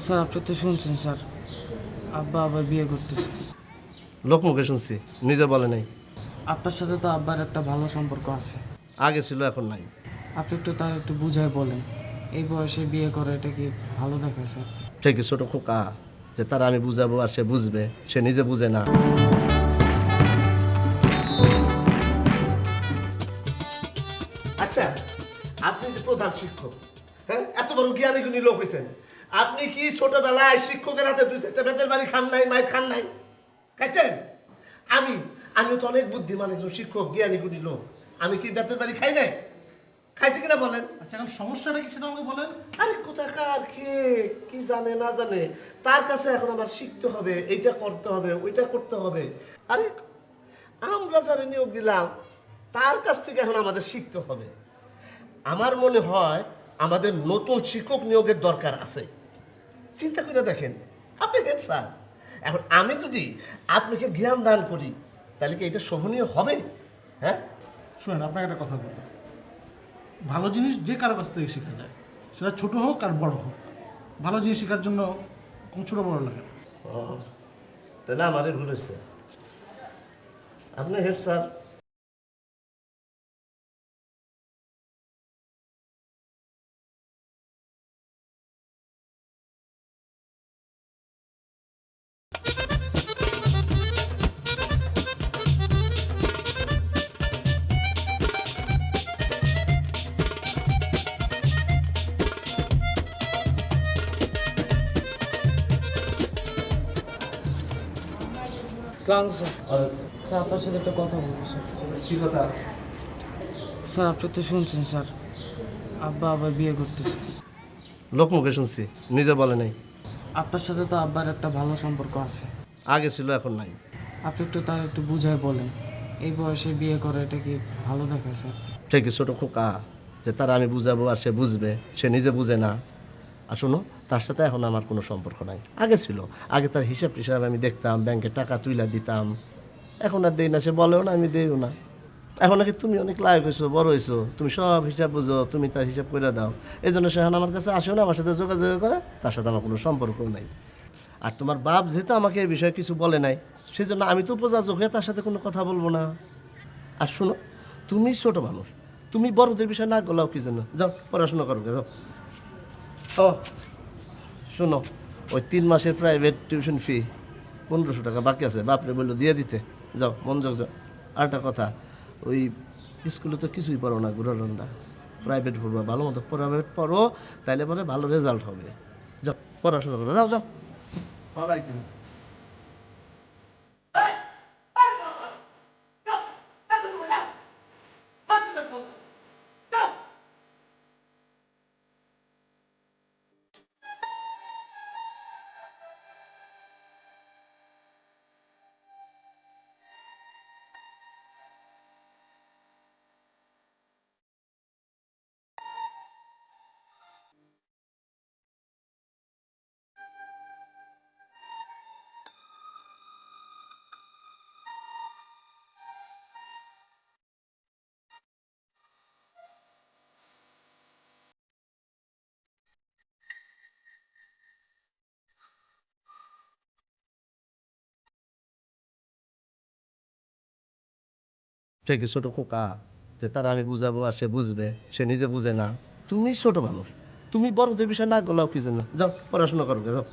Sir আপনি তো শুনছেন স্যার, আব্বা আবার বিয়ে করতেছে। লোকমুখে শুনছি, নিজে বলে নাই। আপনার সাথে তো আব্বার একটা ভালো সম্পর্ক আছে। আগে ছিল, এখন নাই। আপনি একটু তার একটু বুঝায় বলেন, এই বয়সে বিয়ে করা এটা কি ভালো দেখায় স্যার? ঠিকই, ছোট খোকা, যে তারা আমি বুঝাবো আর সে বুঝবে, সে নিজে বুঝে না। আচ্ছা, আপনি যে প্রধান শিক্ষক, হ্যাঁ, এত বড় জ্ঞানী গুণী লোক হয়েছেন, আপনি কি ছোটবেলায় শিক্ষকের হাতে দুই চারটা বেতের বাড়ি খান নাই, মায়ের খান নাই, খাইছেন? আমি আমিও তো অনেক বুদ্ধিমান একজন শিক্ষক, জ্ঞানী গুণী লোক, আমি কি বেতের বাড়ি খাই নাই? খাইছি কিনা বলেন? আচ্ছা, এখন সমস্যাটা কি সেটা আমাকে বলেন। আরে কোথাকার কে কি জানে না জানে, তার কাছে এখন আমার শিখতে হবে, এইটা করতে হবে, ওইটা করতে হবে। আরে আমরা যারা নিয়োগ দিলাম তার কাছ থেকে এখন আমাদের শিখতে হবে। আমার মনে হয় আমাদের নতুন শিক্ষক নিয়োগের দরকার আছে। চিন্তা করে দেখেন, আপনি হেড স্যার, এখন আমি যদি আপনাকে জ্ঞান দান করি তাহলে কি এটা শোভনীয় হবে? হ্যাঁ, শুনেন, আপনাকে একটা কথা বলবো। ভালো জিনিস যে কারো কাছ থেকে শেখা যায়, সেটা ছোট হোক আর বড় হোক। ভালো জিনিস শেখার জন্য কোনো ছোট বড় লাগে না। ও, তাহলে আমারই ভুল হয়েছে। আপনি হেড স্যার। সালাম স্যার। স্যার আপনার সাথে একটা কথা বলবো স্যার। কি কথা? স্যার আপনি তো শুনছেন স্যার, আব্বা আবার বিয়ে করতেছে। লোকমুখে শুনছি, নিজে বলে নাই। আপনার সাথে তো আব্বার একটা ভালো সম্পর্ক আছে। আগে ছিল, এখন নাই। আপনি একটু তার একটু বুঝায় বলেন, এই বয়সে বিয়ে করা এটা কি ভালো দেখায় স্যার? ঠিকই, ছোট খোকা, যে তারা আমি বুঝাবো আর সে বুঝবে, সে নিজে বুঝে না। আর শোনো, তার সাথে এখন আমার কোনো সম্পর্ক নাই। আগে ছিল, আগে তার হিসাব টিসাব আমি দেখতাম, ব্যাংকে টাকা তুইলা দিতাম। এখন আর দেই না, সে বলেও না, আমি দেইও না। এখন নাকি তুমি অনেক লায়ক হয়েছো, বড় হয়েছো, তুমি সব হিসাব বুঝো, তুমি তার হিসাব করে দাও। এই জন্য সে এখন আমার কাছে আসেও না, আমার সাথে যোগাযোগ করে, তার সাথে আমার কোনো সম্পর্কও নাই। আর তোমার বাপ যেহেতু আমাকে এই বিষয়ে কিছু বলে নাই, সেই জন্য আমি তো উপযাচক হয়ে তার সাথে কোনো কথা বলবো না। আর শোনো, তুমি ছোট মানুষ, তুমি বড়দের বিষয় না গলাও কি জন্য? যাও পড়াশোনা করো, যাও। ও শোনো, ওই 3 মাসের প্রাইভেট টিউশন ফি 1500 টাকা বাকি আছে, বাপরে বললো দিয়ে দিতে। যাও, মনোযোগ যাও। আর একটা কথা, ওই স্কুলে তো কিছুই পড়ো না, ঘুরা রান্না, প্রাইভেট পড়বা, ভালো মতো প্রাইভেট পড়ো, তাইলে পরে ভালো রেজাল্ট হবে। যাও পড়াশোনা করো, যাও যাও। ঠিকই, ছোট খোকা, যে তারা আমি বুঝাবো আর সে বুঝবে, সে নিজে বুঝে না। তুমি ছোট মানুষ, তুমি বড়দের বিষয় না গলাও কি জন্য? যাও পড়াশোনা করো, যাও।